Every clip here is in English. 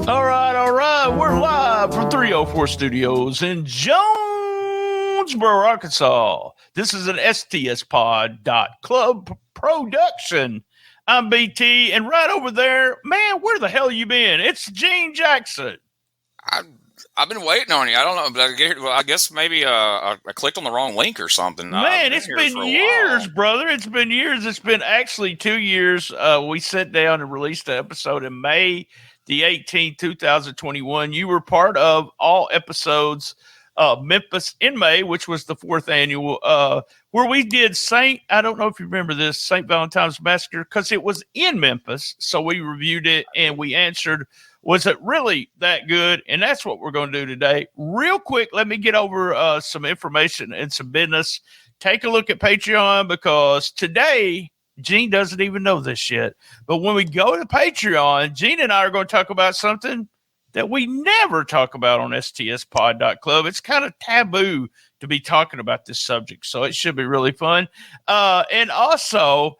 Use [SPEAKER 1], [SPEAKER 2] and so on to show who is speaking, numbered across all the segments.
[SPEAKER 1] All right. We're live from 304 Studios in Jonesboro, Arkansas. This is an STSPOD.club production. I'm BT, and right over there, man, where the hell you been? It's Gene Jackson.
[SPEAKER 2] I've been waiting on you. I don't know, but I guess maybe I clicked on the wrong link or something.
[SPEAKER 1] Man, it's been years, brother. It's been years. It's been actually 2 years. We sat down and released the episode in May the 18th, 2021. You were part of all episodes of Memphis in May, which was the 4th annual, where we did I don't know if you remember this, St. Valentine's Massacre, because it was in Memphis. So we reviewed it and we answered, was it really that good? And that's what we're going to do today. Real quick, let me get over some information and some business. Take a look at Patreon, because today, Gene doesn't even know this yet. But when we go to Patreon, Gene and I are going to talk about something that we never talk about on STSPod.club. It's kind of taboo to be talking about this subject, so it should be really fun. And also,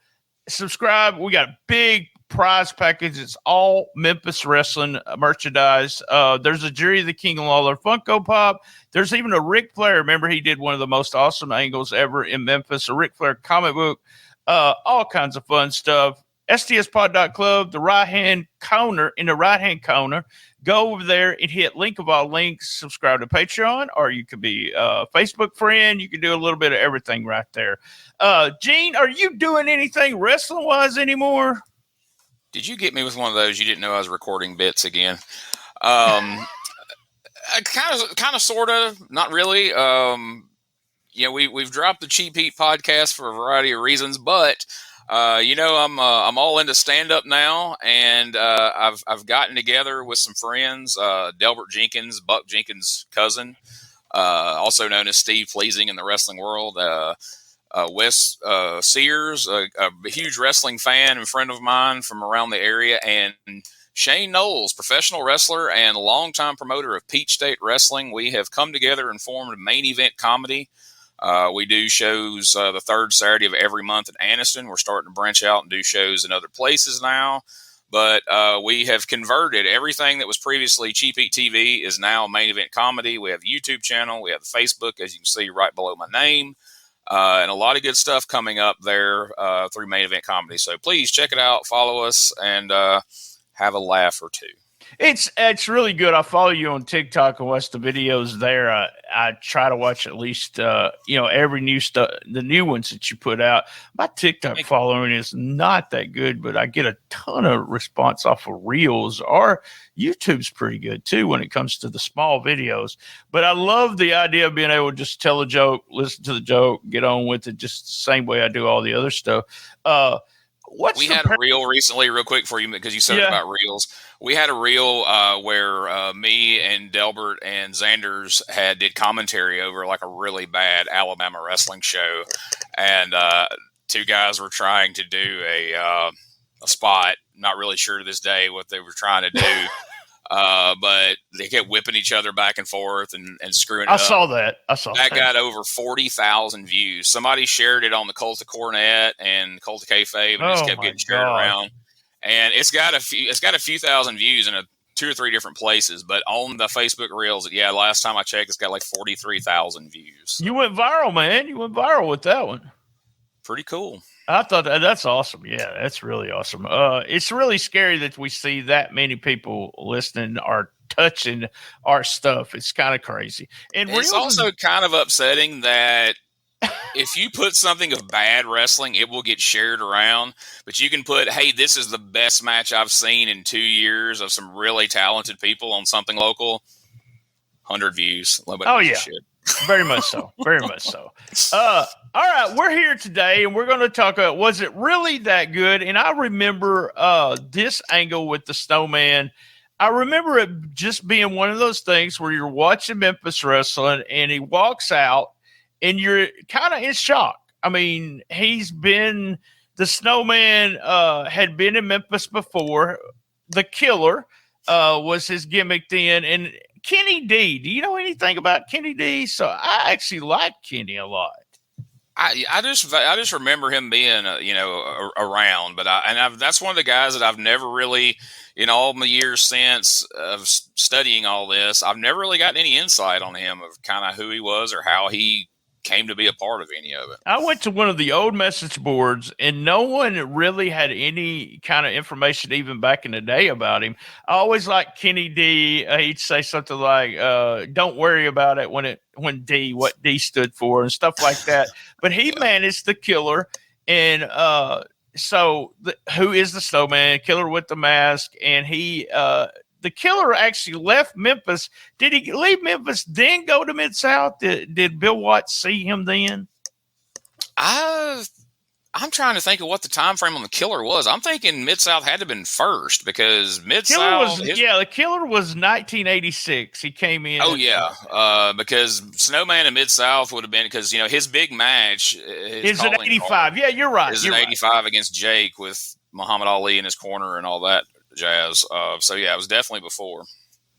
[SPEAKER 1] subscribe. We got a big prize package. It's all Memphis Wrestling merchandise. There's a Jerry the King Lawler Funko Pop. There's even a Ric Flair. Remember, he did one of the most awesome angles ever in Memphis, a Ric Flair comic book. All kinds of fun stuff. STSPod.club, the right-hand corner, in the right-hand corner. Go over there and hit link of all links. Subscribe to Patreon, or you could be a Facebook friend. You can do a little bit of everything right there. Gene, are you doing anything wrestling-wise anymore?
[SPEAKER 2] Did you get me with one of those? You didn't know I was recording bits again. Kind of, sort of, not really. We've dropped the Cheap Heat podcast for a variety of reasons, but I'm all into stand up now, and I've gotten together with some friends, Delbert Jenkins, Buck Jenkins' cousin, also known as Steve Pleasing in the wrestling world. Wes Sears, a huge wrestling fan and friend of mine from around the area, and Shane Knowles, professional wrestler and longtime promoter of Peach State Wrestling. We have come together and formed Main Event Comedy. We do shows the third Saturday of every month in Anniston. We're starting to branch out and do shows in other places now. But we have converted everything that was previously Cheap Heat TV is now Main Event Comedy. We have a YouTube channel. We have the Facebook, as you can see right below my name. And a lot of good stuff coming up there through Main Event Comedy. So please check it out, follow us, and have a laugh or two.
[SPEAKER 1] It's really good. I follow you on TikTok and watch the videos there. I try to watch at least every new stuff, the new ones that you put out. My TikTok following is not that good, but I get a ton of response off of Reels. Or YouTube's pretty good too when it comes to the small videos. But I love the idea of being able to just tell a joke, listen to the joke, get on with it, just the same way I do all the other stuff.
[SPEAKER 2] We had a reel recently, real quick for you, because you said about reels. We had a reel where me and Delbert and Xanders did commentary over like a really bad Alabama wrestling show, and two guys were trying to do a spot. Not really sure to this day what they were trying to do. But they kept whipping each other back and forth and screwing it up.
[SPEAKER 1] I saw that.
[SPEAKER 2] That got over 40,000 views. Somebody shared it on the Cult of Cornet and Cult of Kayfabe, and it just kept getting shared around. And it's got a few thousand views in 2 or 3 different places. But on the Facebook Reels, last time I checked, it's got like 43,000 views.
[SPEAKER 1] You went viral, man. You went viral with that one.
[SPEAKER 2] Pretty cool.
[SPEAKER 1] I thought that's awesome. Yeah, that's really awesome. It's really scary that we see that many people listening or touching our stuff. It's kind of crazy. And
[SPEAKER 2] it's also kind of upsetting that if you put something of bad wrestling, it will get shared around. But you can put, hey, this is the best match I've seen in 2 years of some really talented people on something local. 100 views. Shit.
[SPEAKER 1] Very much so. Very much so. All right, we're here today, and we're going to talk about, was it really that good? And I remember this angle with the Snowman. I remember it just being one of those things where you're watching Memphis Wrestling, and he walks out, and you're kind of in shock. I mean, the Snowman had been in Memphis before. The Killer was his gimmick then, and Kenny D. Do you know anything about Kenny D? So I actually like Kenny a lot.
[SPEAKER 2] I just remember him being around, but that's one of the guys that I've never really, in all my years since of studying all this, I've never really gotten any insight on him of kind of who he was or how he came to be a part of any of it.
[SPEAKER 1] I went to one of the old message boards, and no one really had any kind of information even back in the day about him. I always liked Kenny D. He'd say something like, "Don't worry about it," what D stood for and stuff like that. But he managed the Killer, and who is the Snowman? Killer with the mask, and he. The Killer actually left Memphis. Did he leave Memphis, then go to Mid-South? Did Bill Watts see him then?
[SPEAKER 2] I'm trying to think of what the time frame on the Killer was. I'm thinking Mid-South had to have been first because Mid-South...
[SPEAKER 1] the Killer was 1986. He came in.
[SPEAKER 2] Oh, yeah. Because Snowman and Mid-South would have been... Because, his big match...
[SPEAKER 1] Is it 85? Yeah, you're right.
[SPEAKER 2] Is it 85 against Jake with Muhammad Ali in his corner and all that jazz. So, yeah, it was definitely before.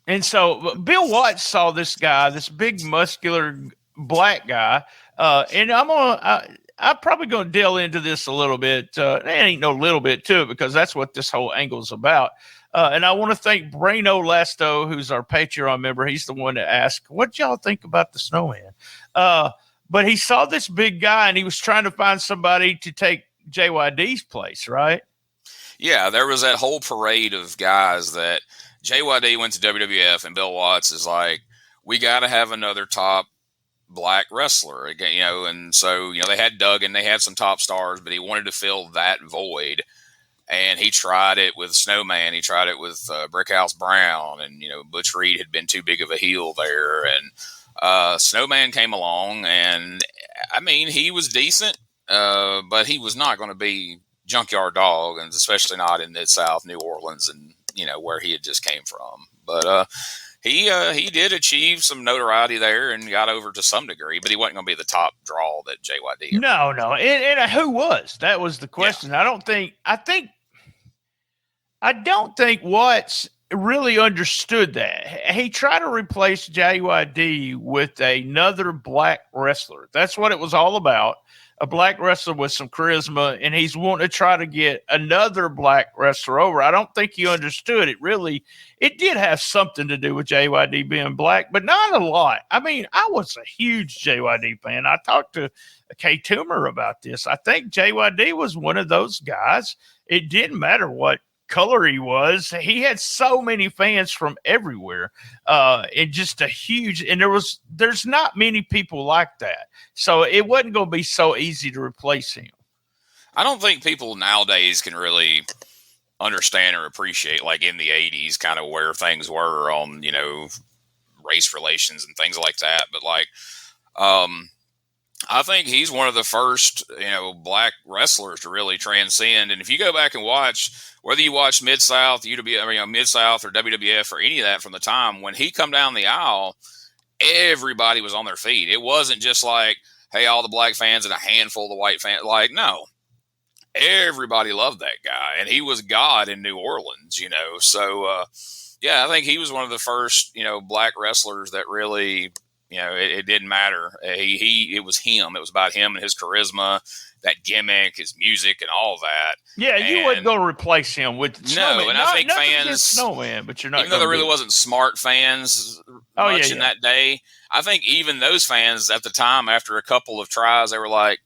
[SPEAKER 1] And so Bill Watts saw this guy, this big, muscular black guy, and I'm probably going to delve into this a little bit. There ain't no little bit to it because that's what this whole angle is about. And I want to thank Brano Lasto, who's our Patreon member. He's the one that asked, what y'all think about the Snowman? But he saw this big guy, and he was trying to find somebody to take JYD's place, right?
[SPEAKER 2] Yeah, there was that whole parade of guys that JYD went to WWF, and Bill Watts is like, we got to have another top black wrestler again, and so they had Duggan, they had some top stars, but he wanted to fill that void, and he tried it with Snowman, he tried it with Brickhouse Brown, and Butch Reed had been too big of a heel there, and Snowman came along, and I mean he was decent, but he was not going to be Junkyard Dog, and especially not in Mid-South New Orleans, and where he had just came from, but He did achieve some notoriety there and got over to some degree, but he wasn't going to be the top draw that JYD.
[SPEAKER 1] No. And who was? That was the question. Yeah. I don't think Watts really understood that. He tried to replace JYD with another black wrestler. That's what it was all about. A black wrestler with some charisma, and he's wanting to try to get another black wrestler over. I don't think he understood it. Really, it did have something to do with JYD being black, but not a lot. I mean, I was a huge JYD fan. I talked to Kay Toomer about this. I think JYD was one of those guys. It didn't matter what color he was. He had so many fans from everywhere, and just a huge, and there's not many people like that, so it wasn't going to be so easy to replace him.
[SPEAKER 2] I don't think people nowadays can really understand or appreciate, like in the 80s, kind of where things were on race relations and things like that, but I think he's one of the first, black wrestlers to really transcend. And if you go back and watch, whether you watch Mid-South, Mid-South or WWF or any of that from the time when he come down the aisle, everybody was on their feet. It wasn't just like, hey, all the black fans and a handful of the white fans. Like, no, everybody loved that guy, and he was God in New Orleans, So, yeah, I think he was one of the first, black wrestlers that really. It didn't matter. It was him. It was about him and his charisma, that gimmick, his music, and all that.
[SPEAKER 1] Yeah, you wouldn't go to replace him with Snowman.
[SPEAKER 2] No, and I think fans,
[SPEAKER 1] Snowman, but you're not.
[SPEAKER 2] Even though there really wasn't smart fans much in that day, I think even those fans at the time, after a couple of tries, they were like,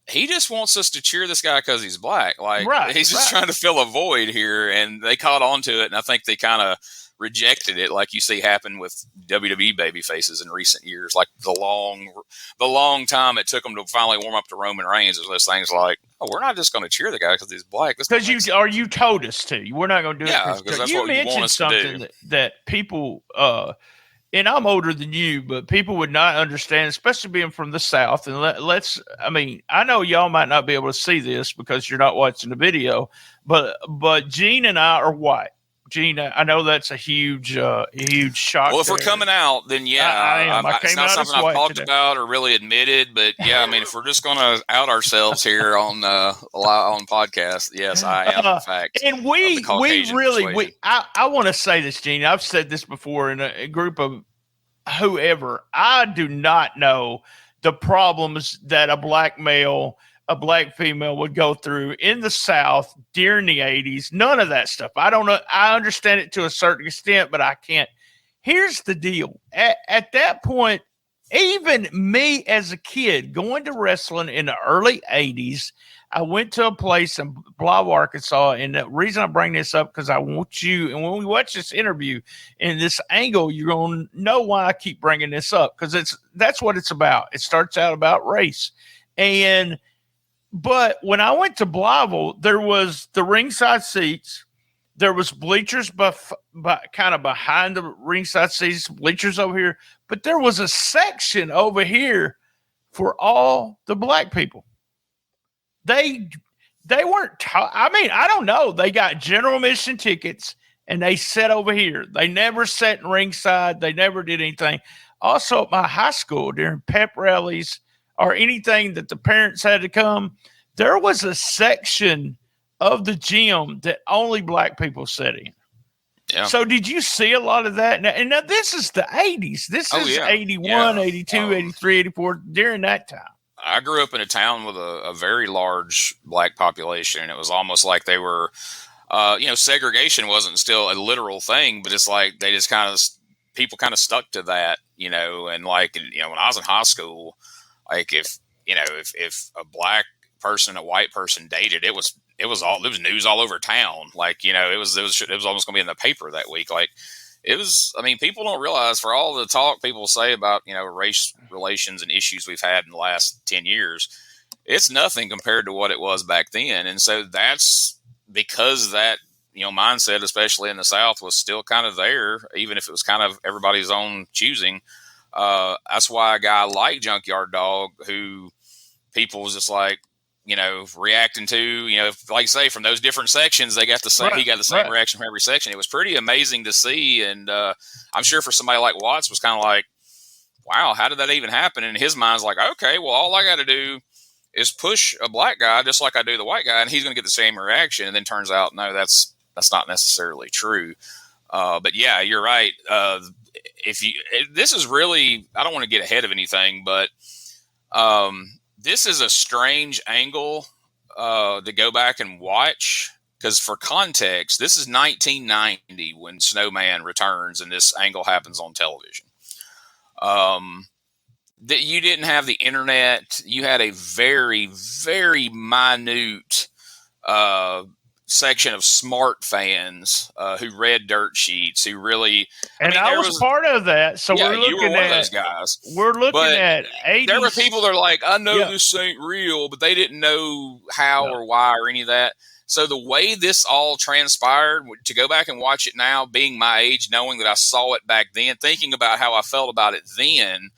[SPEAKER 2] he just wants us to cheer this guy because he's black. Like, he's just trying to fill a void here, and they caught on to it, and I think they kind of rejected it, like you see happen with WWE baby faces in recent years. Like the long time it took them to finally warm up to Roman Reigns is those things like, oh, we're not just going to cheer the guy because he's black. Because
[SPEAKER 1] you told us to. We're not going to do it.
[SPEAKER 2] Yeah, because that's what you want us to do.
[SPEAKER 1] That people, and I'm older than you, but people would not understand, especially being from the South. And I know y'all might not be able to see this because you're not watching the video, but Gene and I are white. Gene, I know that's a huge shock.
[SPEAKER 2] Well, if we're coming out, then yeah,
[SPEAKER 1] I am.
[SPEAKER 2] It's not something I've talked about or really admitted, but yeah, I mean, if we're just going to out ourselves here on podcast, yes, I am in fact.
[SPEAKER 1] And I want to say this, Gene. I've said this before in a group of whoever. I do not know the problems that a black male, a black female would go through in the South during the 80s. None of that stuff. I don't know. I understand it to a certain extent, but I can't. Here's the deal. At that point, even me as a kid going to wrestling in the early 80s, I went to a place in Blythe, Arkansas. And the reason I bring this up, because I want you, and when we watch this interview in this angle, you're going to know why I keep bringing this up, because that's what it's about. It starts out about race. But when I went to Blythe, there was the ringside seats. There was bleachers kind of behind the ringside seats, bleachers over here. But there was a section over here for all the black people. They weren't I don't know. They got general admission tickets and they sat over here. They never sat in ringside. They never did anything. Also at my high school, during pep rallies or anything that the parents had to come, there was a section of the gym that only black people sat in. Yeah. So did you see a lot of that? Now this is the 80s. This is 81, 82, 83, 84, during that time.
[SPEAKER 2] I grew up in a town with a very large black population, and it was almost like they were, segregation wasn't still a literal thing, but it's like they just people kind of stuck to that, and like, when I was in high school, like if a black person and a white person dated, it was news all over town. Like, it was almost gonna be in the paper that week. Like, people don't realize, for all the talk people say about, race relations and issues we've had in the last 10 years, it's nothing compared to what it was back then. And so that's because that, mindset, especially in the South, was still kind of there, even if it was kind of everybody's own choosing. That's why a guy like Junkyard Dog, who people was just like, reacting to, like say from those different sections, they got the same, he got the same reaction from every section. It was pretty amazing to see. And I'm sure for somebody like Watts was kind of like, wow, how did that even happen? And his mind's like, okay, well, all I got to do is push a black guy just like I do the white guy, and he's going to get the same reaction. And then turns out, no, that's not necessarily true. But yeah, you're right. This is really, I don't want to get ahead of anything, but this is a strange angle to go back and watch, because for context, this is 1990 when Snowman returns and this angle happens on television. That you didn't have the internet. You had a very, very minute section of smart fans who read dirt sheets, who really,
[SPEAKER 1] I was part of that. So
[SPEAKER 2] yeah,
[SPEAKER 1] we're looking
[SPEAKER 2] you were one of those guys.
[SPEAKER 1] We're looking at 80s.
[SPEAKER 2] There were people that are like, I know this ain't real, but they didn't know how or why or any of that. So the way this all transpired, to go back and watch it now, being my age, knowing that I saw it back then, thinking about how I felt about it then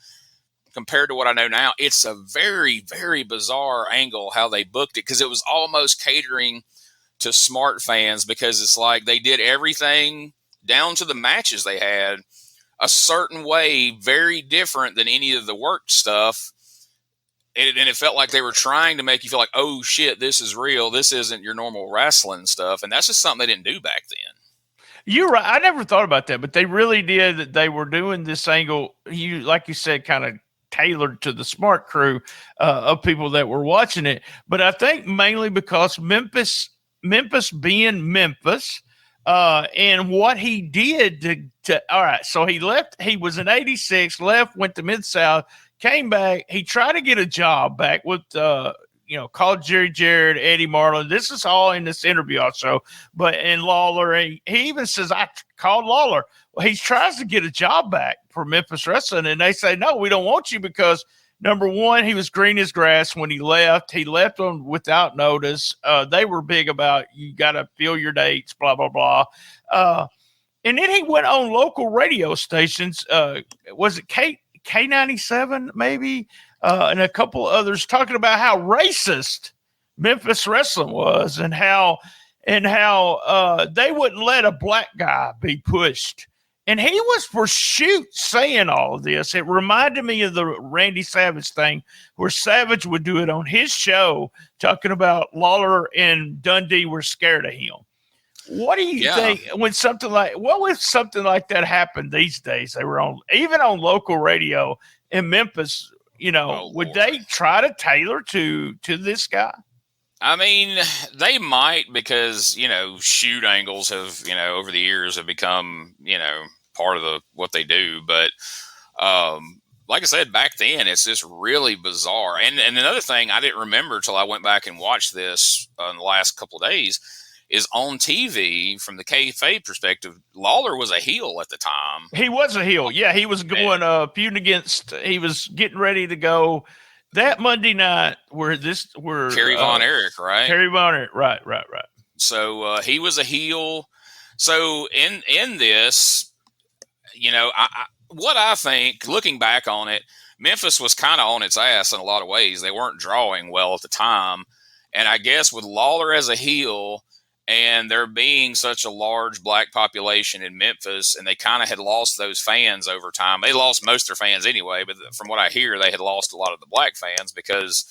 [SPEAKER 2] compared to what I know now, it's a very, very bizarre angle how they booked it, because it was almost catering to smart fans, because it's like they did everything down to the matches they had a certain way, very different than any of the work stuff. And it felt like they were trying to make you feel like, oh shit, this is real. This isn't your normal wrestling stuff. And that's just something they didn't do back then.
[SPEAKER 1] You're right. I never thought about that, but they really did. That they were doing this angle, like you said, kind of tailored to the smart crew of people that were watching it. But I think mainly because Memphis being Memphis, and what he did to all right. So he left. He was in 86, left, went to Mid-South, came back. He tried to get a job back with, called Jerry Jarrett, Eddie Marlin. This is all in this interview also. But in Lawler, he even says, I called Lawler. Well, he tries to get a job back for Memphis Wrestling, and they say, no, we don't want you, because number one, he was green as grass when he left. He left on without notice. They were big about, you got to fill your dates, blah, blah, blah. And then he went on local radio stations. Was it K97 maybe? And a couple others, talking about how racist Memphis Wrestling was, and how they wouldn't let a black guy be pushed. And he was for shoot saying all of this. It reminded me of the Randy Savage thing, where Savage would do it on his show, talking about Lawler and Dundee were scared of him. What do you think when something like that happened these days? They were even on local radio in Memphis. would they try to tailor to this guy?
[SPEAKER 2] I mean, they might, because, shoot angles have, over the years have become, part of what they do. But, like I said, back then, it's just really bizarre. And another thing I didn't remember till I went back and watched this in the last couple of days is on TV, from the kayfabe perspective, Lawler was a heel at the time.
[SPEAKER 1] He was a heel. Yeah, he was going feuding against. He was getting ready to go that Monday night where
[SPEAKER 2] Kerry Von Erich, right?
[SPEAKER 1] Kerry Von Erich, right.
[SPEAKER 2] So he was a heel. So in this, what I think, looking back on it, Memphis was kind of on its ass in a lot of ways. They weren't drawing well at the time, and I guess with Lawler as a heel, and there being such a large black population in Memphis, and they kind of had lost those fans over time. They lost most of their fans anyway, but from what I hear, they had lost a lot of the black fans because,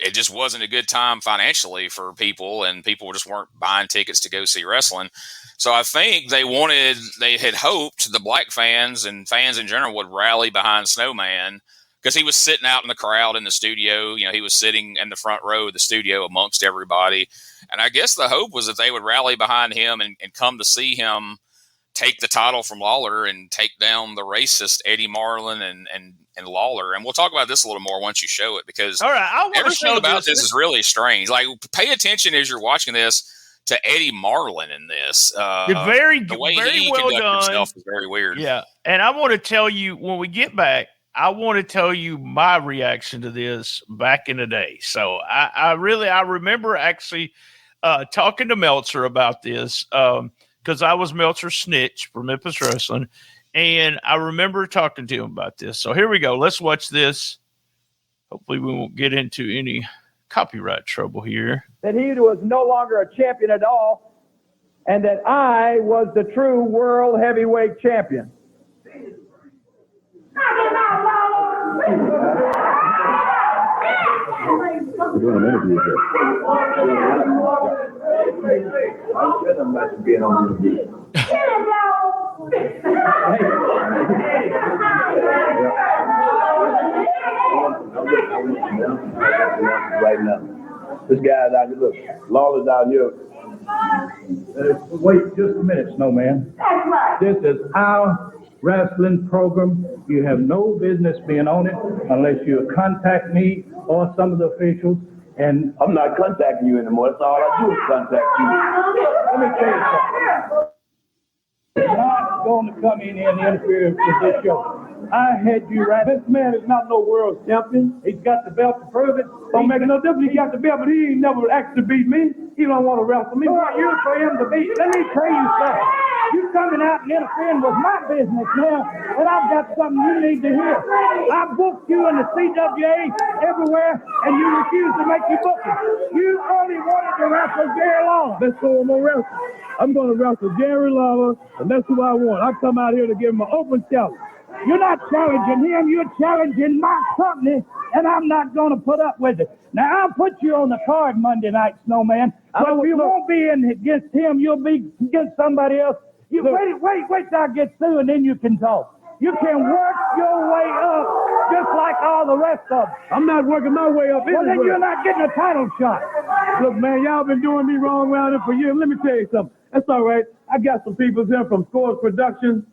[SPEAKER 2] it just wasn't a good time financially for people, and people just weren't buying tickets to go see wrestling. So I think they had hoped the black fans and fans in general would rally behind Snowman, because he was sitting out in the crowd in the studio. He was sitting in the front row of the studio amongst everybody. And I guess the hope was that they would rally behind him and come to see him take the title from Lawler and take down the racist Eddie Marlin and Lawler. And we'll talk about this a little more once you show it, because everything about this is really strange. Like, pay attention as you're watching this to Eddie Marlin in this. The way he
[SPEAKER 1] well
[SPEAKER 2] conducted
[SPEAKER 1] done.
[SPEAKER 2] himself is very weird.
[SPEAKER 1] Yeah. And I want to tell you, when we get back, I want to tell you my reaction to this back in the day. So I remember actually talking to Meltzer about this because I was Meltzer's snitch for Memphis Wrestling, and I remember talking to him about this. So here we go. Let's watch this. Hopefully we won't get into any copyright trouble here.
[SPEAKER 3] That he was no longer a champion at all, and that I was the true world heavyweight champion.
[SPEAKER 4] We're doing an interview here. I'll shut them about being on the interview. Right now. This guy's out here, look, Lawler's out here.
[SPEAKER 3] Wait just a minute, Snowman. This is our wrestling program. You have no business being on it unless you contact me or some of the officials. And
[SPEAKER 4] I'm not contacting you anymore. That's all I do is contact you.
[SPEAKER 3] let me tell you something. You're not going to come in here and interfere with this show. I had you right. This man is not no world champion. He's got the belt to prove it. Don't make no difference. He got the belt, but he ain't never actually beat me. He don't want to wrestle me. What you for him to beat? Let me tell you something. You coming out and interfering with my business now, and I've got something you need to hear. I booked you in the CWA everywhere, and you refused to make your booking. You only wanted to wrestle Jerry Lawler. That's who I'm going to wrestle. I'm going to wrestle Jerry Lawler, and that's who I want. I come out here to give him an open challenge. You're not challenging him, you're challenging my company, and I'm not going to put up with it. Now, I'll put you on the card Monday night, Snowman, but you won't be in against him, you'll be against somebody else. You wait till I get through, and then you can talk. You can work your way up just like all the rest of them. I'm not working my way up. Well, then you're not getting a title shot. Look, man, y'all been doing me wrong around here for years. Let me tell you something. That's all right. I got some people here from Scores Productions.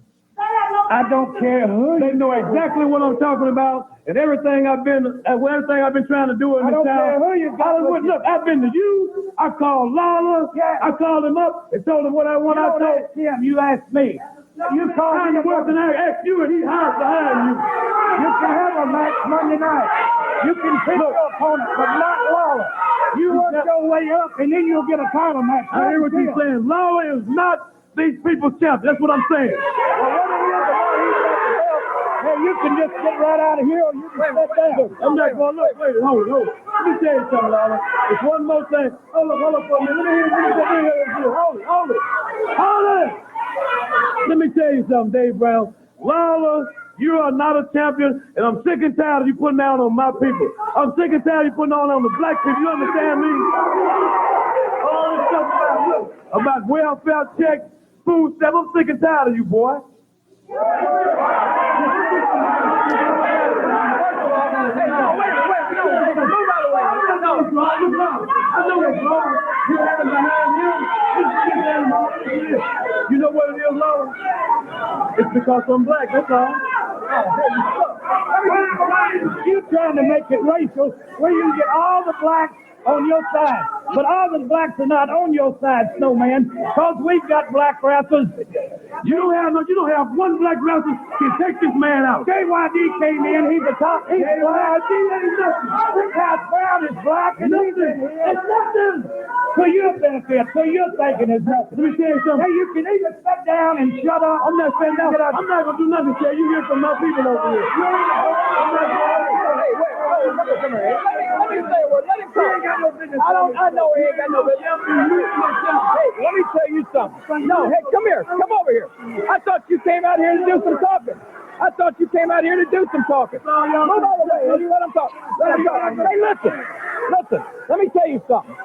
[SPEAKER 3] I don't care who. They know exactly what I'm talking about, and everything I've been trying to do in this town. I don't care who you got. Look, I've been to you. I called Lawler. Yeah. I called him up and told him what I want. I told him. You asked me. You called him up and I asked you, and he hired to hire you. You can have a match Monday night. You can pick your opponent, but not Lawler. You work your way up, and then you'll get a title match. I hear what you're saying. Lawler is not these people's champ. That's what I'm saying. Well, what it is, hey, you can just get right out of here, or you can sit down. I'm not going to look. Wait, hold it. Let me tell you something, Lawler. It's one more thing. Hold up for a minute. Hold it. Let me tell you something, Dave Brown. Lawler, you are not a champion, and I'm sick and tired of you putting down on my people. I'm sick and tired of you putting on the black people. You understand me? All this stuff about welfare checks, food stuff. I'm sick and tired of you, boy. You know what it is, Lord? It's because I'm black, that's all. You're trying to make it racial where you get all the blacks on your side. But all the blacks are not on your side, Snowman, because we've got black wrestlers. You don't have one black wrestler to take this man out. KYD came in, he's the top. He's black. This house Brown is black, and it's nothing for your benefit, so you're thinking it's nothing. Let me tell you something. Hey, you can either sit down and shut up. I'm not saying that. I'm not going to do nothing to you. Hear from my people over here. Come here. Let me say a word. Let him talk. I know he ain't got no business. Hey, let me tell you something. No, hey, come here. Come over here. I thought you came out here to do some talking. Move out of the way. Let him talk. Hey, listen. Let me tell you something.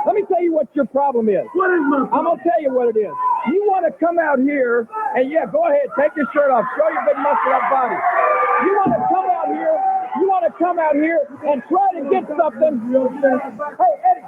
[SPEAKER 3] Let me tell you what your problem is. What is my problem? I'm going to tell you what it is. You want to come out here, and yeah, go ahead, take your shirt off. Show your big muscle-up body. You want to come out here and try to get something. Hey, Eddie.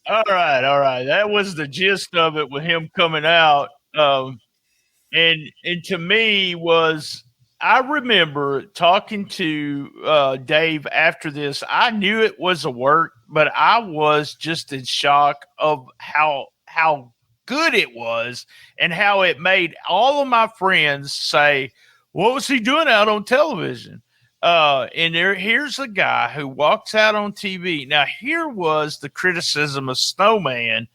[SPEAKER 1] All right. That was the gist of it with him coming out. And to me was, I remember talking to Dave after this. I knew it was a work, but I was just in shock of how good it was and how it made all of my friends say, what was he doing out on television? And here's a guy who walks out on TV. Now, here was the criticism of Snowman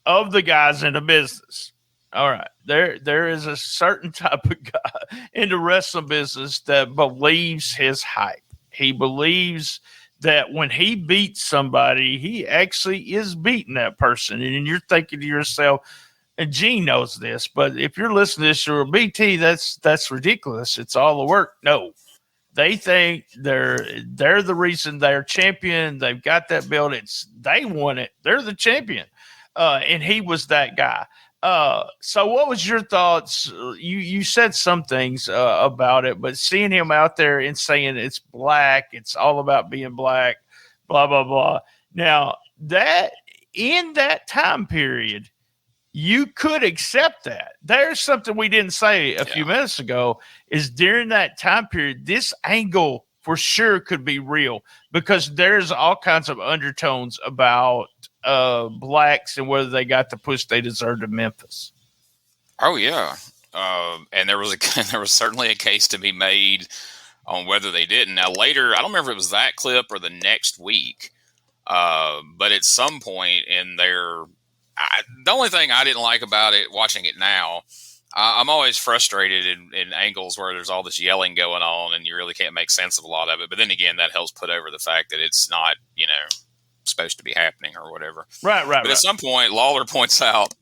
[SPEAKER 1] of the guys in the business. All right. There is a certain type of guy in the wrestling business that believes his hype. He believes that when he beats somebody, he actually is beating that person. And you're thinking to yourself, and Gene knows this, but if you're listening to this, you're BT, that's ridiculous. It's all the work. No, they think they're the reason they're champion. They've got that belt. They won it. They're the champion. And he was that guy. So what was your thoughts? You said some things about it, but seeing him out there and saying it's black, it's all about being black, blah, blah, blah. Now, that in that time period, you could accept that. There's something we didn't say a few minutes ago is during that time period, this angle for sure could be real because there's all kinds of undertones about blacks and whether they got the push they deserved in Memphis.
[SPEAKER 2] Oh yeah. And there was certainly a case to be made on whether they didn't. Now later, I don't remember if it was that clip or the next week. But at some point in there, the only thing I didn't like about it, watching it now, I'm always frustrated in angles where there's all this yelling going on and you really can't make sense of a lot of it. But then again, that helps put over the fact that it's not, supposed to be happening or whatever.
[SPEAKER 1] Right.
[SPEAKER 2] But at some point, Lawler points out,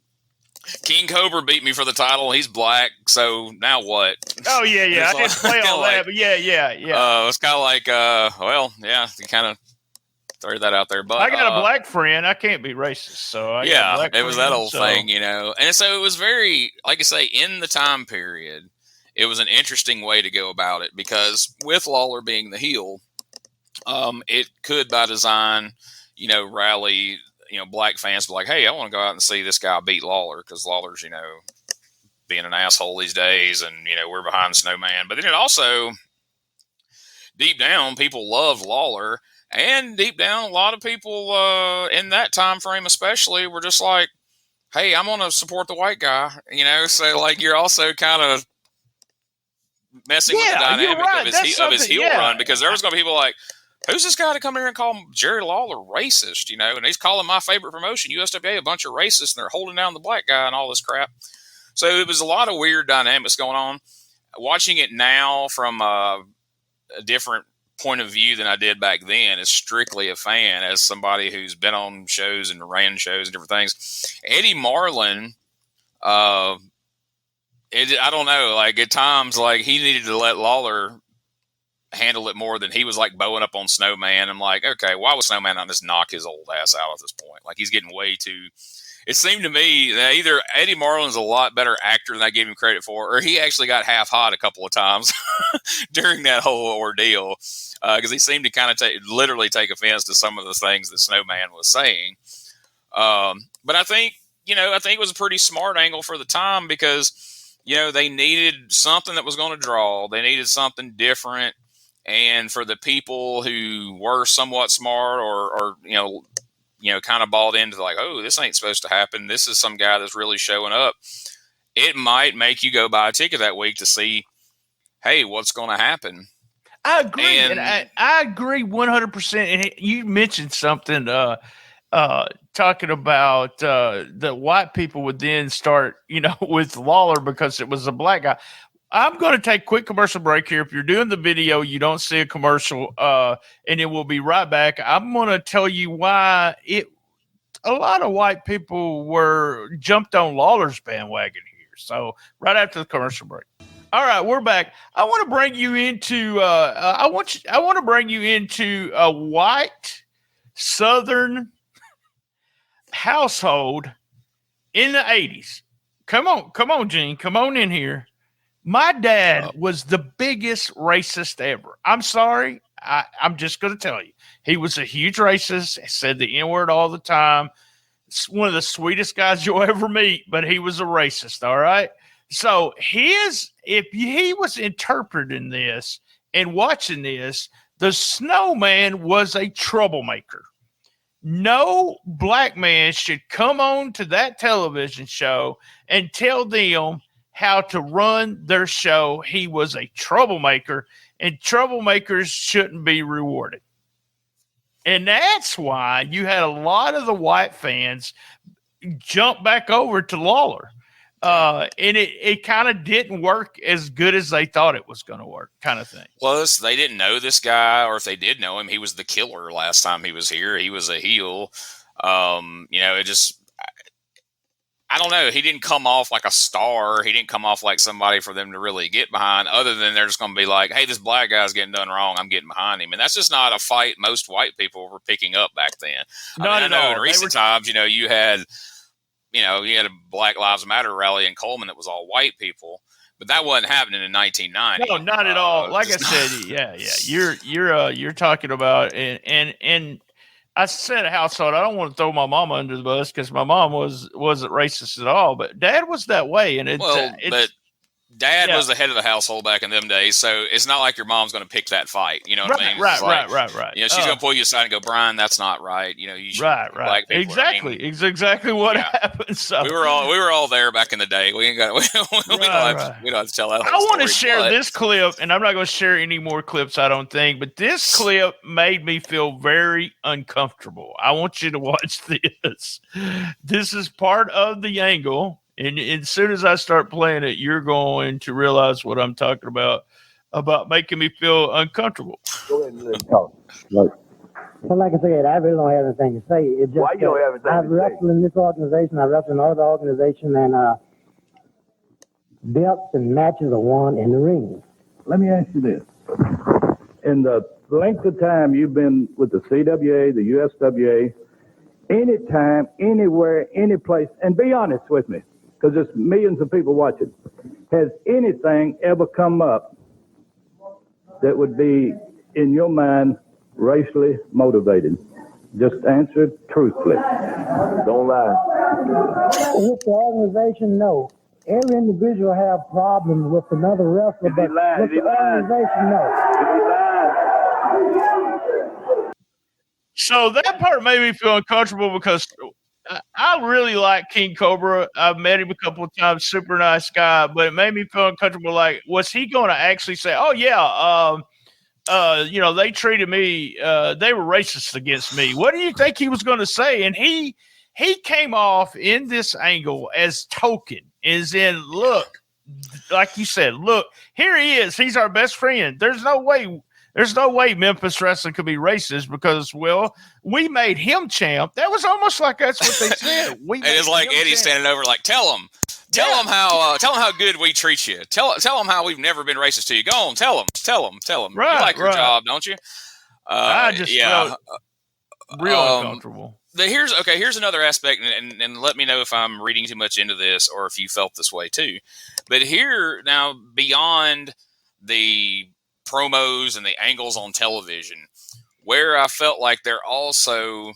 [SPEAKER 2] King Cobra beat me for the title. He's black, so now what?
[SPEAKER 1] Oh, yeah. I didn't play all that, but yeah.
[SPEAKER 2] It's kind of like, you kind of throw that out there. But
[SPEAKER 1] I got a black friend. I can't be racist, so
[SPEAKER 2] it was that old thing, And so it was very, like I say, in the time period, it was an interesting way to go about it because with Lawler being the heel, it could by design, rally, black fans be like, hey, I want to go out and see this guy beat Lawler because Lawler's, being an asshole these days and, we're behind Snowman. But then it also, deep down, people love Lawler. And deep down, a lot of people in that time frame especially were just like, hey, I'm going to support the white guy, So, like, you're also kind of messing with the dynamic of his heel run because there was going to be people like, who's this guy to come here and call Jerry Lawler racist, And he's calling my favorite promotion, USWA, a bunch of racists, and they're holding down the black guy and all this crap. So it was a lot of weird dynamics going on. Watching it now from a different point of view than I did back then as strictly a fan, as somebody who's been on shows and ran shows and different things. Eddie Marlin, I don't know, like at times, like he needed to let Lawler handle it more than he was like bowing up on Snowman. I'm like, okay, why was Snowman not just knock his old ass out at this point? Like he's getting way too, it seemed to me that either Eddie Marlin's a lot better actor than I gave him credit for, or he actually got half hot a couple of times during that whole ordeal, because he seemed to kind of literally take offense to some of the things that Snowman was saying. But I think it was a pretty smart angle for the time, because they needed something that was going to draw. They needed something different, and for the people who were somewhat smart or kind of bought into like, oh, this ain't supposed to happen, this is some guy that's really showing up, it might make you go buy a ticket that week to see, hey, what's going to happen.
[SPEAKER 1] I agree. And I agree 100%. And you mentioned something talking about the white people would then start, with Lawler because it was a black guy. I'm going to take a quick commercial break here. If you're doing the video, you don't see a commercial, and then we'll be right back. I'm going to tell you why a lot of white people jumped on Lawler's bandwagon here. So right after the commercial break. All right, we're back. I want to bring you into I want to bring you into a white Southern household in the 80s. Come on, Gene. Come on in here. My dad was the biggest racist ever. I'm sorry. I'm just going to tell you. He was a huge racist. He said the N-word all the time. It's one of the sweetest guys you'll ever meet, but he was a racist, all right? So if he was interpreting this and watching this, the Snowman was a troublemaker. No black man should come on to that television show and tell them how to run their show. He was a troublemaker, and troublemakers shouldn't be rewarded. And that's why you had a lot of the white fans jump back over to Lawler. And it kind of didn't work as good as they thought it was going to work, kind of thing.
[SPEAKER 2] Plus, they didn't know this guy, or if they did know him, he was the killer last time he was here. He was a heel. I don't know. He didn't come off like a star. He didn't come off like somebody for them to really get behind, other than they're just going to be like, hey, this black guy's getting done wrong, I'm getting behind him. And that's just not a fight most white people were picking up back then. I know in recent times, you had a Black Lives Matter rally in Coleman that was all white people, but that wasn't happening in 1990.
[SPEAKER 1] No, not at all. Like I said, yeah. You're talking about, and I said a household. I don't want to throw my mama under the bus because my mom wasn't racist at all, but Dad was that way. And
[SPEAKER 2] but Dad was the head of the household back in them days, so it's not like your mom's going to pick that fight. You know what I mean? Right. She's going to pull you aside and go, Brian, that's not right. You should black people.
[SPEAKER 1] Exactly. It's exactly what happened. So
[SPEAKER 2] we were all there back in the day. We ain't got we don't have to tell that.
[SPEAKER 1] I want to share this clip, and I'm not going to share any more clips, I don't think. But this clip made me feel very uncomfortable. I want you to watch this. This is part of the angle. And as soon as I start playing it, you're going to realize what I'm talking about making me feel uncomfortable.
[SPEAKER 4] Go ahead and talk.
[SPEAKER 5] Well, like I said, I really don't have anything to say. It's just,
[SPEAKER 4] why you don't have anything
[SPEAKER 5] I've wrestled in this organization, I've wrestled in other organizations, and belts and matches are won in the ring.
[SPEAKER 3] Let me ask you this. In the length of time you've been with the CWA, the USWA, anytime, anywhere, any place, and be honest with me, because there's millions of people watching, has anything ever come up that would be, in your mind, racially motivated? Just answer truthfully.
[SPEAKER 4] Don't lie.
[SPEAKER 5] With the organization, no. Every individual have problems with another wrestler, but with the organization, no.
[SPEAKER 1] So that part made me feel uncomfortable because I really like King Cobra. I've met him a couple of times, super nice guy, but it made me feel uncomfortable. Like, was he going to actually say, oh, yeah, they treated me, they were racist against me. What do you think he was going to say? And he came off in this angle as token, as in, look, like you said, look, here he is. He's our best friend. There's no way Memphis Wrestling could be racist because, well, we made him champ. That was almost like that's what they said.
[SPEAKER 2] It's like Eddie standing over, like, tell him how good we treat you. Tell him how we've never been racist to you. Go on, tell him.
[SPEAKER 1] Right,
[SPEAKER 2] you like your job, don't you?
[SPEAKER 1] I just felt real uncomfortable.
[SPEAKER 2] Here's another aspect, and let me know if I'm reading too much into this or if you felt this way too. But here now, beyond the promos and the angles on television, where I felt like they're also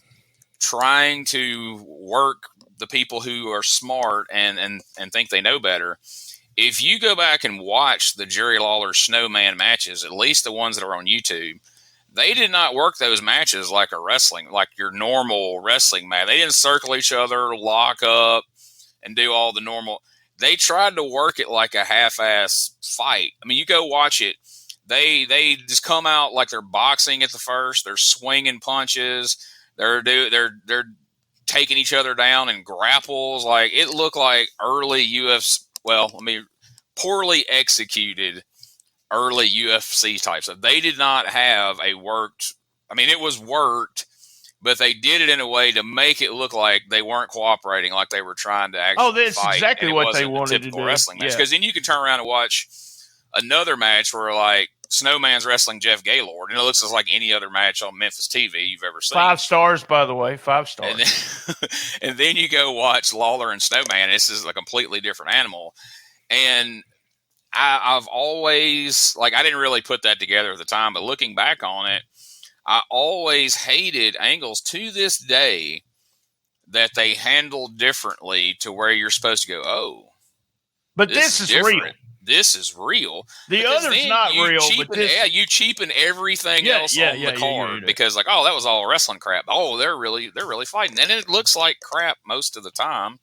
[SPEAKER 2] trying to work the people who are smart and think they know better. If you go back and watch the Jerry Lawler Snowman matches, at least the ones that are on YouTube, they did not work those matches like your normal wrestling match. They didn't circle each other, lock up, and do all the normal. They tried to work it like a half-ass fight. I mean, you go watch it. They just come out like they're boxing at the first. They're swinging punches. They're taking each other down in grapples. Like, it looked like early UFC. Well, poorly executed early UFC type stuff. They did not have a worked. I mean, it was worked, but they did it in a way to make it look like they weren't cooperating, like they were trying to actually.
[SPEAKER 1] Oh, that's
[SPEAKER 2] fight,
[SPEAKER 1] exactly what they wanted to do.
[SPEAKER 2] Wrestling match, because then you can turn around and watch another match where like Snowman's wrestling Jeff Gaylord, and it looks just like any other match on Memphis TV you've ever seen.
[SPEAKER 1] 5 stars, by the way, 5 stars.
[SPEAKER 2] And then you go watch Lawler and Snowman. This is a completely different animal, and I've always, like, I didn't really put that together at the time, but looking back on it, I always hated angles to this day that they handle differently to where you're supposed to go, oh,
[SPEAKER 1] but this is real.
[SPEAKER 2] This is real.
[SPEAKER 1] The other's not real, but this...
[SPEAKER 2] Yeah, you cheapen everything else on the card because, like, oh, that was all wrestling crap. Oh, they're really fighting, and it looks like crap most of the time.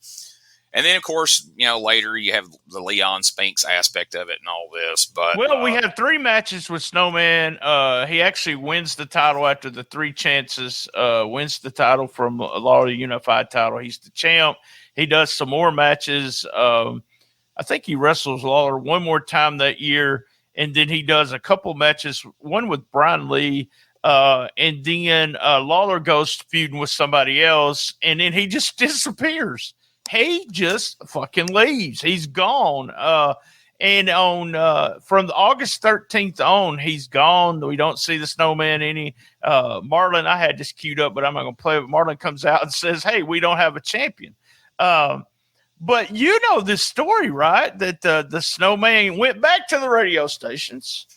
[SPEAKER 2] And then, of course, later you have the Leon Spinks aspect of it and all this. But
[SPEAKER 1] we have 3 matches with Snowman. He actually wins the title after the 3 chances. Wins the title from Lawler Unified title. He's the champ. He does some more matches. I think he wrestles Lawler one more time that year, and then he does a couple matches. One with Brian Lee, and then Lawler goes feuding with somebody else, and then he just disappears. He just fucking leaves. He's gone. And on from August 13th on, he's gone. We don't see the Snowman any. Marlon, I had this queued up, but I'm not going to play it. Marlon comes out and says, hey, we don't have a champion. But you know this story, right? That the Snowman went back to the radio stations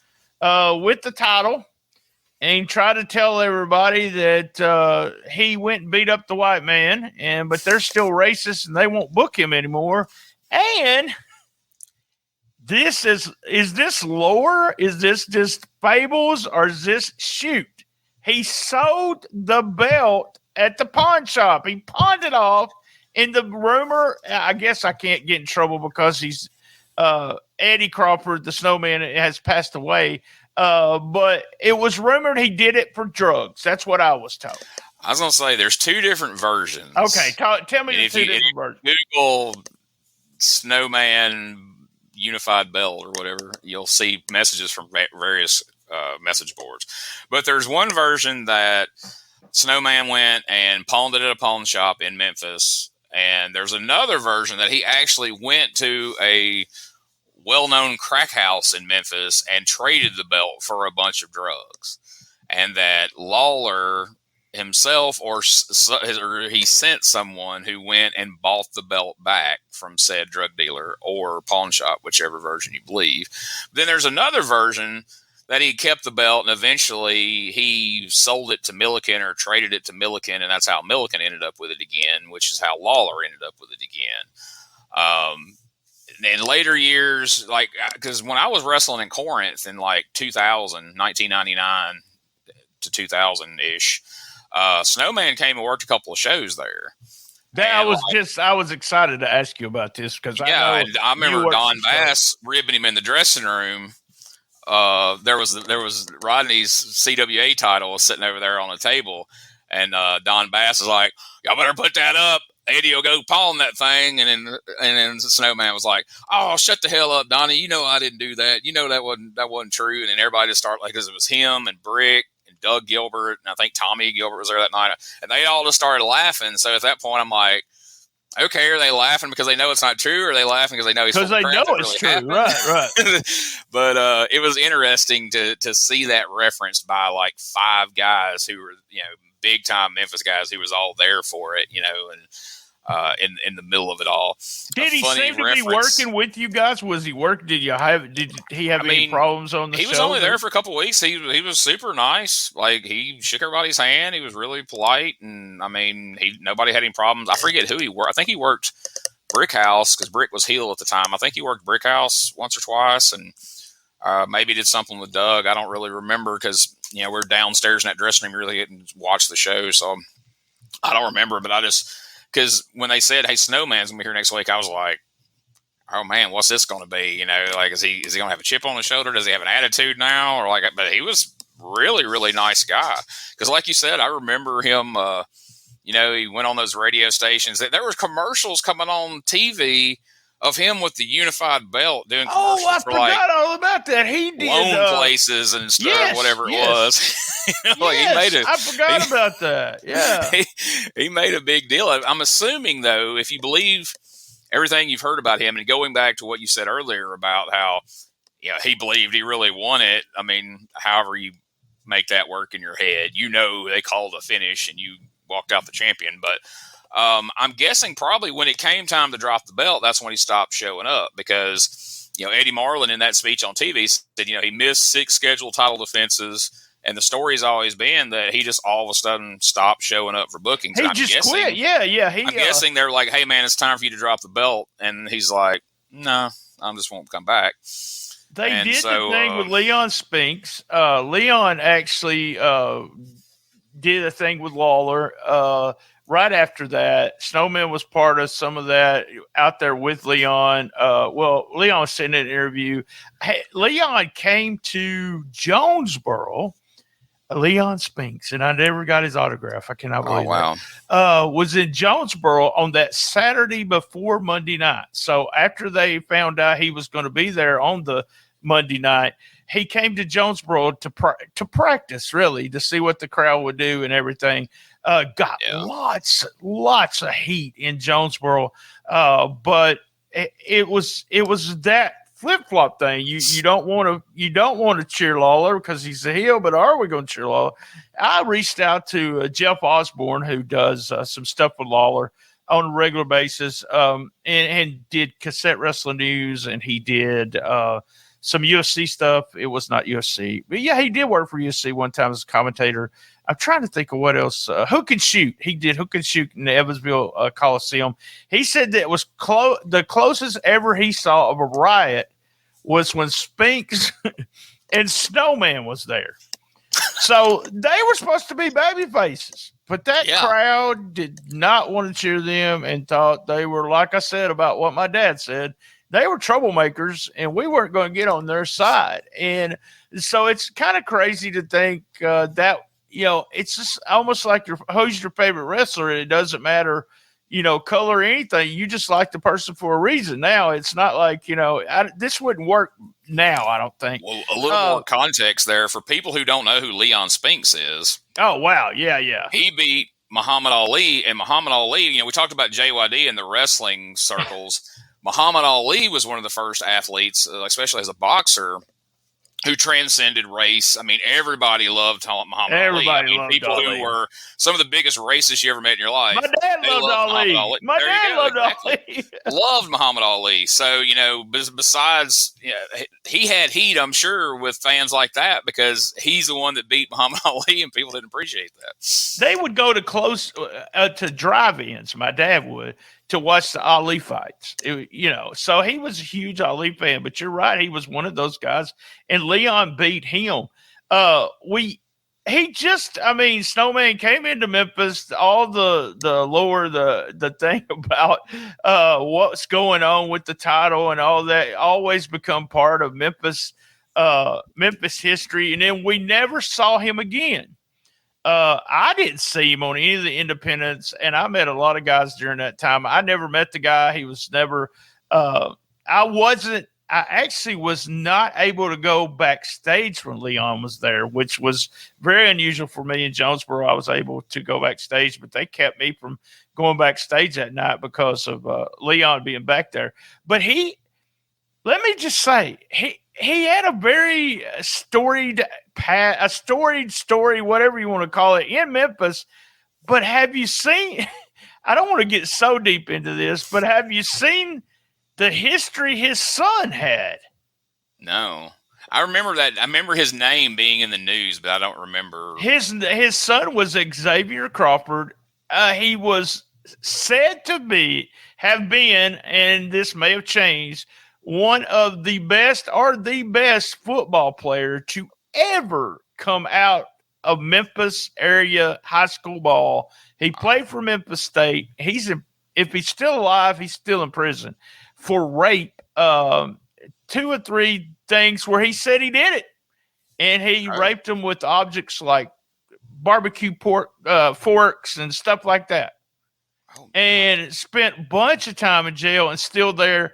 [SPEAKER 1] with the title and tried to tell everybody that he went and beat up the white man, but they're still racist and they won't book him anymore. And this is this lore? Is this just fables, or is this shoot? He sold the belt at the pawn shop. He pawned it off, and the rumor, I guess I can't get in trouble because he's Eddie Crawford, the Snowman, has passed away. But it was rumored he did it for drugs. That's what I was told.
[SPEAKER 2] I was going to say there's 2 different versions.
[SPEAKER 1] Okay, tell me the 2 different versions.
[SPEAKER 2] Google Snowman Unified Belt or whatever, you'll see messages from various message boards. But there's one version that Snowman went and pawned it at a pawn shop in Memphis. And there's another version that he actually went to a well-known crack house in Memphis and traded the belt for a bunch of drugs, and that Lawler himself or he sent someone who went and bought the belt back from said drug dealer or pawn shop, whichever version you believe. Then there's another version that he kept the belt and eventually he sold it to Milliken or traded it to Milliken, and that's how Milliken ended up with it again, which is how Lawler ended up with it again. In later years, like, because when I was wrestling in Corinth in like 1999 to 2000-ish, Snowman came and worked a couple of shows there.
[SPEAKER 1] I was excited to ask you about this because
[SPEAKER 2] I remember Don Bass ribbing him in the dressing room. There was Rodney's CWA title sitting over there on the table, and Don Bass was like, "Y'all better put that up. Eddie will go pawn that thing." And then Snowman was like, "Oh, shut the hell up, Donnie. You know I didn't do that. You know that wasn't true." And then everybody just started, like, because it was him and Brick and Doug Gilbert, and I think Tommy Gilbert was there that night, and they all just started laughing. So at that point, I'm like, okay, are they laughing because they know it's not true, or are they laughing because they know
[SPEAKER 1] because they know it's true? Happened? Right.
[SPEAKER 2] But it was interesting to see that referenced by like 5 guys who were big time Memphis guys. He was all there for it, you know, and in the middle of it all.
[SPEAKER 1] Did he seem to be working with you guys? Was he working? Did he have any problems on the show?
[SPEAKER 2] He was only there for a couple of weeks. He was super nice. Like, he shook everybody's hand. He was really polite, and I mean, nobody had any problems. I forget who he worked. I think he worked Brick House, because Brick was heel at the time. I think he worked Brick House once or twice, and maybe did something with Doug. I don't really remember, because, you know, we're downstairs in that dressing room. You really didn't watch the show, so I don't remember. But because when they said, hey, Snowman's going to be here next week, I was like, oh, man, what's this going to be? You know, like, is he going to have a chip on his shoulder? Does he have an attitude now? Or like, but he was really, really nice guy. Because like you said, I remember him, you know, he went on those radio stations. There were commercials coming on TV of him with the unified belt doing commercials
[SPEAKER 1] I
[SPEAKER 2] for
[SPEAKER 1] forgot all about that. He did
[SPEAKER 2] loan places and stuff,
[SPEAKER 1] yes,
[SPEAKER 2] whatever it was. You know,
[SPEAKER 1] yes,
[SPEAKER 2] like
[SPEAKER 1] I forgot about that. Yeah,
[SPEAKER 2] he made a big deal. I'm assuming, though, if you believe everything you've heard about him, and going back to what you said earlier about how, you know, he believed he really won it. I mean, however you make that work in your head, you know, they called a finish and you walked out the champion, but. I'm guessing probably when it came time to drop the belt, that's when he stopped showing up, because, you know, Eddie Marlin in that speech on TV said, you know, he missed 6 scheduled title defenses, and the story's always been that he just all of a sudden stopped showing up for bookings.
[SPEAKER 1] He just quit. Yeah.
[SPEAKER 2] I'm guessing they're like, hey, man, it's time for you to drop the belt. And he's like, no, I just won't come back.
[SPEAKER 1] They did the thing with Leon Spinks. Leon actually did a thing with Lawler. Right after that, Snowman was part of some of that out there with Leon. Leon was sitting in an interview. Hey, Leon came to Jonesboro, Leon Spinks, and I never got his autograph. I cannot believe that. Was in Jonesboro on that Saturday before Monday night. So after they found out he was going to be there on the Monday night, he came to Jonesboro to practice, really, to see what the crowd would do and everything. Got lots of heat in Jonesboro, but it was that flip-flop thing. You don't want to cheer Lawler because he's a heel, but are we going to cheer Lawler? I reached out to Jeff Osborne, who does some stuff with Lawler on a regular basis, and did Cassette Wrestling News, and he did some UFC stuff. It was not UFC, but yeah, he did work for UFC one time as a commentator. I'm trying to think of what else. Hook and Shoot. He did Hook and Shoot in the Evansville Coliseum. He said that it was the closest ever he saw of a riot was when Spinks and Snowman was there. So they were supposed to be baby faces, but that crowd did not want to cheer them and thought they were, like I said about what my dad said, they were troublemakers and we weren't going to get on their side. And so it's kind of crazy to think that, you know, it's just almost like who's your favorite wrestler. And it doesn't matter, you know, color or anything. You just like the person for a reason. Now it's not like, you know, this wouldn't work now, I don't think.
[SPEAKER 2] Well, a little more context there for people who don't know who Leon Spinks is.
[SPEAKER 1] Oh, wow. Yeah.
[SPEAKER 2] He beat Muhammad Ali, and Muhammad Ali, you know, we talked about JYD in the wrestling circles. Muhammad Ali was one of the first athletes, especially as a boxer, who transcended race. I mean, everybody loved Muhammad Ali. I mean, people Ali. Who were some of the biggest racists you ever met in your life.
[SPEAKER 1] My dad loved Ali. My dad loved Ali.
[SPEAKER 2] Loved Muhammad Ali. So, you know, besides, you know, he had heat, I'm sure, with fans like that because he's the one that beat Muhammad Ali, and people didn't appreciate that.
[SPEAKER 1] They would go to close to drive-ins. My dad would, to watch the Ali fights, you know. So he was a huge Ali fan, but you're right. He was one of those guys, and Leon beat him. Snowman came into Memphis, all the lore, the thing about what's going on with the title and all that always become part of Memphis history. And then we never saw him again. I didn't see him on any of the independents, and I met a lot of guys during that time. I never met the guy. He was never, I actually was not able to go backstage when Leon was there, which was very unusual for me in Jonesboro. I was able to go backstage, but they kept me from going backstage that night because of Leon being back there. But let me just say, he had a very storied a storied story, whatever you want to call it, in Memphis. But have you seen? I don't want to get so deep into this, but have you seen the history his son had?
[SPEAKER 2] No. I remember that. I remember his name being in the news, but I don't remember.
[SPEAKER 1] His son was Xavier Crawford. He was said to have been, and this may have changed, one of the best or the best football player to ever come out of Memphis area high school ball. He played for Memphis State. If he's still alive, he's still in prison for rape. 2 or 3 things where he said he did it, and he raped them with objects like barbecue forks and stuff like that. And spent a bunch of time in jail and still there.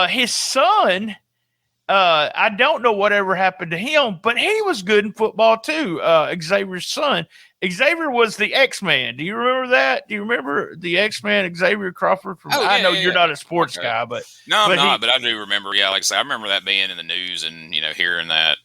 [SPEAKER 1] His son, I don't know whatever happened to him, but he was good in football too. Xavier's son. Xavier was the X-Man. Do you remember that? Do you remember the X-Man, Xavier Crawford? I know you're not a sports guy, but
[SPEAKER 2] no, I'm not. But I do remember. Yeah, like I say, I remember that being in the news and hearing that.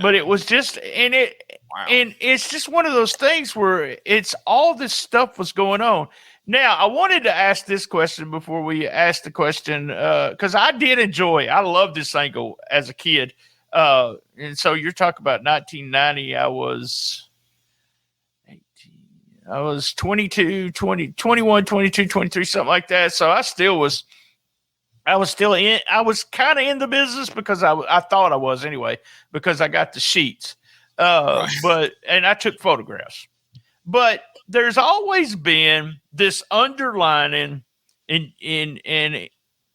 [SPEAKER 1] But it was just, and it's just one of those things where it's all this stuff was going on. Now, I wanted to ask this question before we ask the question, because I loved this angle as a kid. And so you're talking about 1990. I was 22, 21, 22, 23, something like that. So I was kind of in the business because I thought I was anyway, because I got the sheets. But I took photographs. But there's always been this underlining in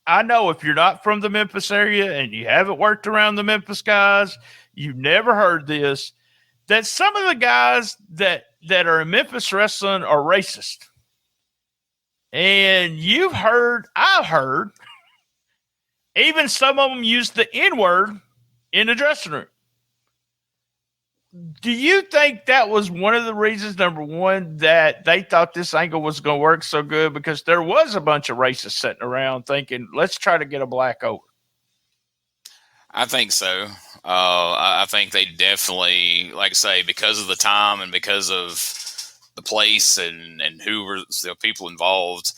[SPEAKER 1] I know if you're not from the Memphis area and you haven't worked around the Memphis guys, you've never heard this, that some of the guys that are in Memphis wrestling are racist. And I've heard, even some of them use the N-word in the dressing room. Do you think that was one of the reasons, number one, that they thought this angle was going to work so good? Because there was a bunch of racists sitting around thinking, let's try to get a black over.
[SPEAKER 2] I think so. I think they definitely, like I say, because of the time and because of the place and who were the people involved.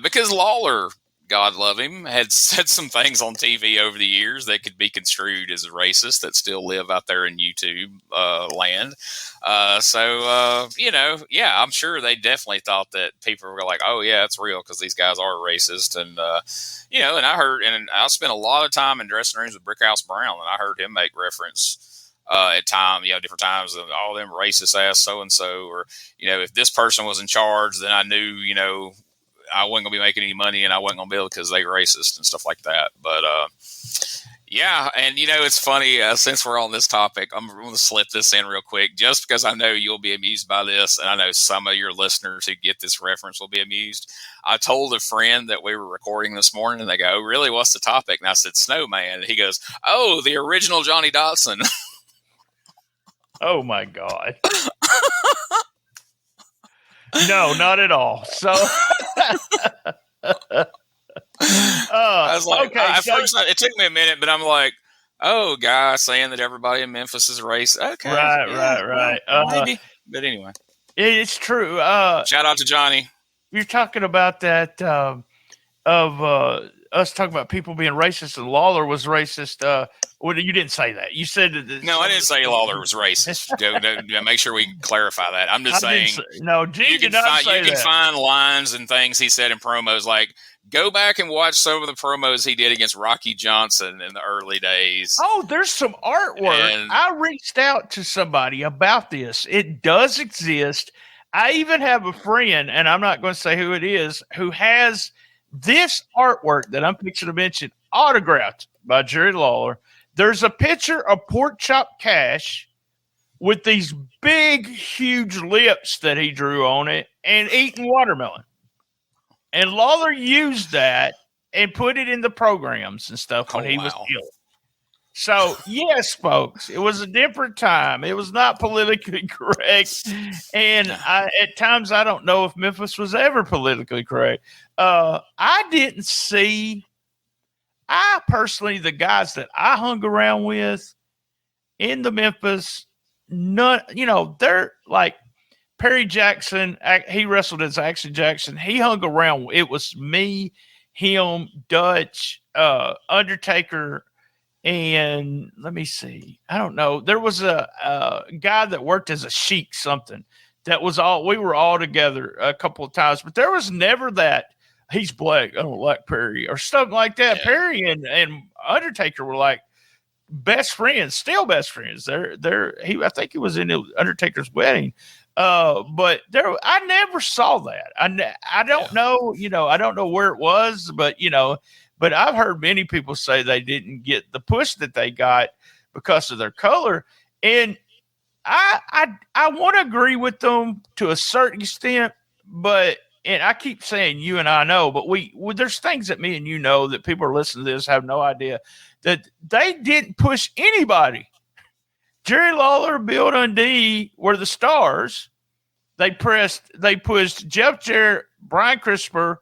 [SPEAKER 2] Because Lawler, God love him, had said some things on TV over the years that could be construed as a racist that still live out there in YouTube land. Yeah, I'm sure they definitely thought that people were like, oh yeah, it's real because these guys are racist. And, and I heard, and I spent a lot of time in dressing rooms with Brickhouse Brown, and I heard him make reference at different times of all them racist ass so-and-so, or, if this person was in charge, then I knew, I wasn't gonna be making any money and I wasn't gonna be able because they were racist and stuff like that. But yeah, and it's funny, since we're on this topic, I'm gonna slip this in real quick just because I know you'll be amused by this, and I know some of your listeners who get this reference will be amused. I told a friend that we were recording this morning, and they go, really, what's the topic? And I said, Snowman. And he goes, oh, the original Johnny Dotson.
[SPEAKER 1] Oh my God. No, not at all. So
[SPEAKER 2] I was like, okay, it took me a minute, but I'm like, oh, guy saying that everybody in Memphis is racist. Okay.
[SPEAKER 1] Right.
[SPEAKER 2] Maybe. But anyway.
[SPEAKER 1] It's true.
[SPEAKER 2] Shout out to Johnny.
[SPEAKER 1] You're talking about that of us talking about people being racist, and Lawler was racist. Well, you didn't say that. You said that.
[SPEAKER 2] No, I didn't say Lawler was racist. Make sure we clarify that. I'm just saying.
[SPEAKER 1] Gene did not say that.
[SPEAKER 2] You can find lines and things he said in promos, like go back and watch some of the promos he did against Rocky Johnson in the early days.
[SPEAKER 1] Oh, there's some artwork. I reached out to somebody about this. It does exist. I even have a friend, and I'm not going to say who it is, who has this artwork that I'm fixing to mention, autographed by Jerry Lawler. There's a picture of Pork Chop Cash with these big, huge lips that he drew on it and eating watermelon. And Lawler used that and put it in the programs and stuff when he was ill. So, yes, folks, it was a different time. It was not politically correct. And at times, I don't know if Memphis was ever politically correct. I didn't see... I personally, the guys that I hung around with in the Memphis none, they're like Perry Jackson. He wrestled as Action Jackson. He hung around. It was me, him, Dutch, Undertaker, and let me see. I don't know. There was a guy that worked as a sheik, something that was all. We were all together a couple of times, but there was never that he's black, I don't like Perry, or something like that. Yeah. Perry and Undertaker were like best friends, still best friends. I think he was in Undertaker's wedding. But I never saw that. I don't know, I don't know where it was, but I've heard many people say they didn't get the push that they got because of their color. And I want to agree with them to a certain extent, and I keep saying you and I know, but there's things that me and you know that people are listening to this have no idea that they didn't push anybody. Jerry Lawler, Bill Dundee were the stars. They pushed Jeff Jarrett, Brian Christopher,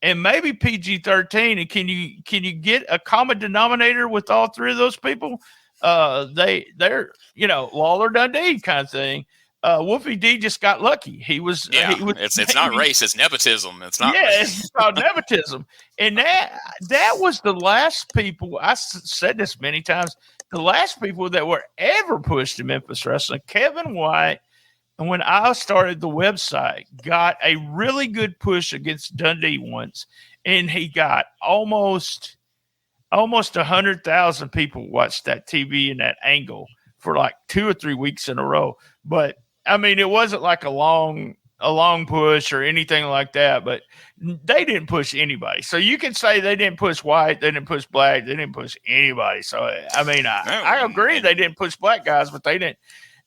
[SPEAKER 1] and maybe PG-13. And can you get a common denominator with all three of those people? They're Lawler, Dundee kind of thing. Wolfie D just got lucky. It's
[SPEAKER 2] not race, it's nepotism. It's not.
[SPEAKER 1] Yeah, it's called nepotism. And that was the last people. I said this many times. The last people that were ever pushed in Memphis Wrestling, Kevin White, and when I started the website, got a really good push against Dundee once, and he got almost 100,000 people watched that TV in that angle for like 2 or 3 weeks in a row. But I mean, it wasn't like a long push or anything like that, but they didn't push anybody. So you can say they didn't push white, they didn't push black, they didn't push anybody. So, I mean, I agree they didn't push black guys, but they didn't.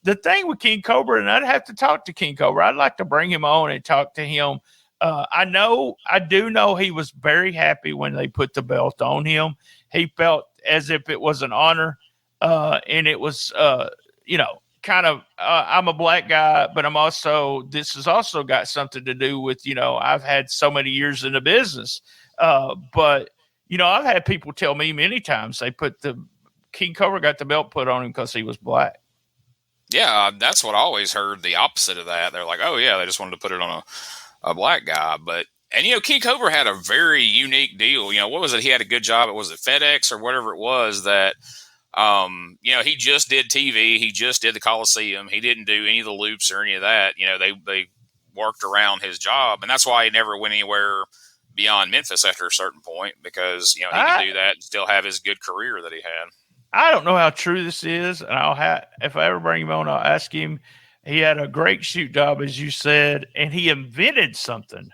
[SPEAKER 1] The thing with King Cobra, and I'd have to talk to King Cobra. I'd like to bring him on and talk to him. I do know he was very happy when they put the belt on him. He felt as if it was an honor. And it was, kind of, I'm a black guy, but this has also got something to do with, I've had so many years in the business. But I've had people tell me many times they put King Cobra got the belt put on him because he was black.
[SPEAKER 2] Yeah, that's what I always heard. The opposite of that. They're like, oh yeah, they just wanted to put it on a black guy. But, and King Cobra had a very unique deal. What was it? He had a good job. Was it FedEx or whatever it was that, he just did TV. He just did the Coliseum. He didn't do any of the loops or any of that. They worked around his job, and that's why he never went anywhere beyond Memphis after a certain point, because, he could do that and still have his good career that he had.
[SPEAKER 1] I don't know how true this is, and if I ever bring him on, I'll ask him. He had a great shoot job, as you said, and he invented something.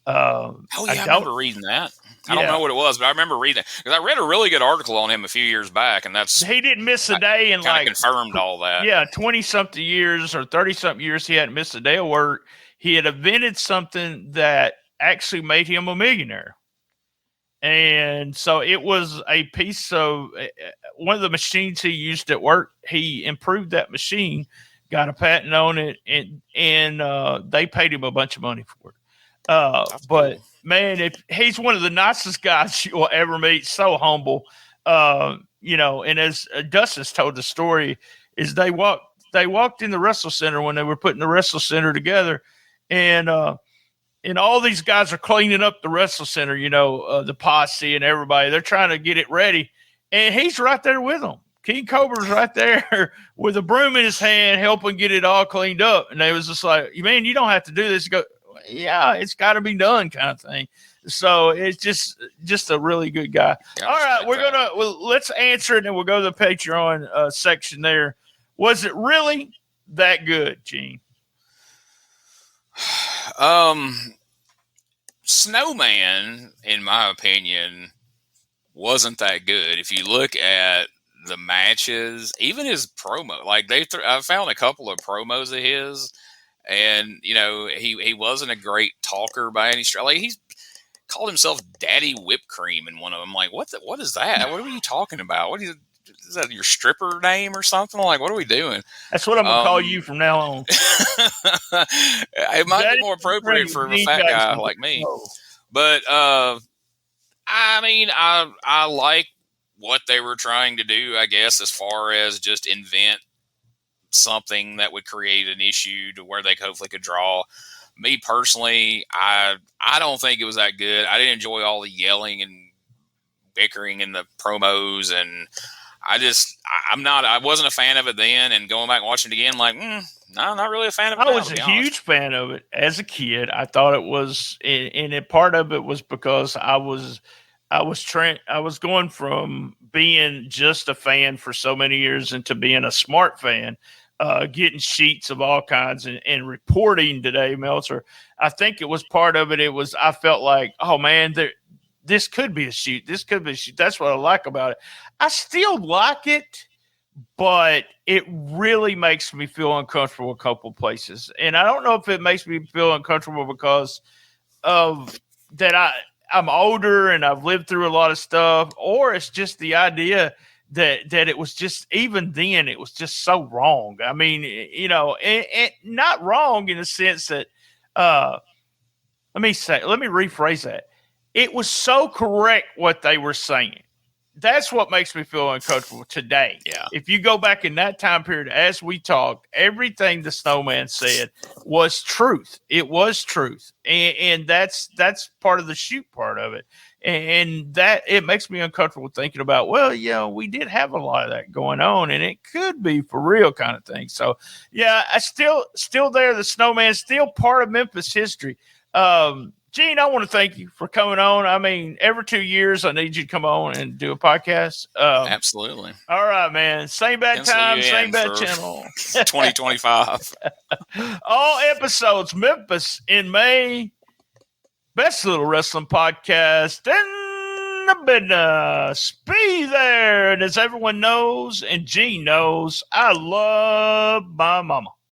[SPEAKER 2] I remember reading that. I don't know what it was, but I remember reading it because I read a really good article on him a few years back, and he
[SPEAKER 1] didn't miss a day and
[SPEAKER 2] confirmed all that.
[SPEAKER 1] Yeah, 20-something years or 30-something years, he hadn't missed a day of work. He had invented something that actually made him a millionaire. And so it was a piece of one of the machines he used at work. He improved that machine, got a patent on it, and they paid him a bunch of money for it. But cool. Man, if he's one of the nicest guys you will ever meet, so humble, and as Dustin's told the story, is they walked in the Wrestle Center when they were putting the Wrestle Center together, and all these guys are cleaning up the Wrestle Center, the posse and everybody, they're trying to get it ready, and he's right there with them. King Cobra's right there with a broom in his hand, helping get it all cleaned up. And they was just like, man, you don't have to do this. You go, yeah, it's got to be done, kind of thing. So it's just a really good guy. Yeah, all right, let's answer it, and we'll go to the Patreon section there. Was it really that good, Gene?
[SPEAKER 2] Snowman, in my opinion, wasn't that good. If you look at the matches, even his promo, like I found a couple of promos of his, and he wasn't a great talker by any stretch. Like, he called himself Daddy Whipped Cream in one of them. Like, what is that? What are you talking about? Is that your stripper name or something? Like, what are we doing?
[SPEAKER 1] That's what I'm gonna call you from now on.
[SPEAKER 2] It might be more appropriate for a fat guy like me. But I mean, I like what they were trying to do, I guess, as far as just invent something that would create an issue to where they hopefully could draw. Me personally, I don't think it was that good. I didn't enjoy all the yelling and bickering in the promos, and I wasn't a fan of it then, and going back and watching it again, like, no, not really a fan of it.
[SPEAKER 1] I was a huge fan of it as a kid. I thought it was, and part of it was because I was going from being just a fan for so many years into being a smart fan, getting sheets of all kinds and reporting today, Meltzer. I think it was part of it. I felt like, oh man, this could be a shoot. This could be a shoot. That's what I like about it. I still like it, but it really makes me feel uncomfortable a couple places. And I don't know if it makes me feel uncomfortable because of that I'm older and I've lived through a lot of stuff, or it's just the idea that it was just, even then, it was just so wrong. I mean, and not wrong in the sense that, let me rephrase that. It was so correct what they were saying. That's what makes me feel uncomfortable today.
[SPEAKER 2] Yeah.
[SPEAKER 1] If you go back in that time period, as we talked, everything the Snowman said was truth. It was truth. And that's part of the shoot part of it. And that it makes me uncomfortable thinking about, well, we did have a lot of that going on, and it could be for real kind of thing. So, yeah, I still there. The Snowman's still part of Memphis history. Gene, I want to thank you for coming on. I mean, every 2 years, I need you to come on and do a podcast.
[SPEAKER 2] Absolutely.
[SPEAKER 1] All right, man. Same bad time, same bad channel.
[SPEAKER 2] 2025.
[SPEAKER 1] All episodes, Memphis in May. Best little wrestling podcast in the business. Be there. And as everyone knows, and Gene knows, I love my mama.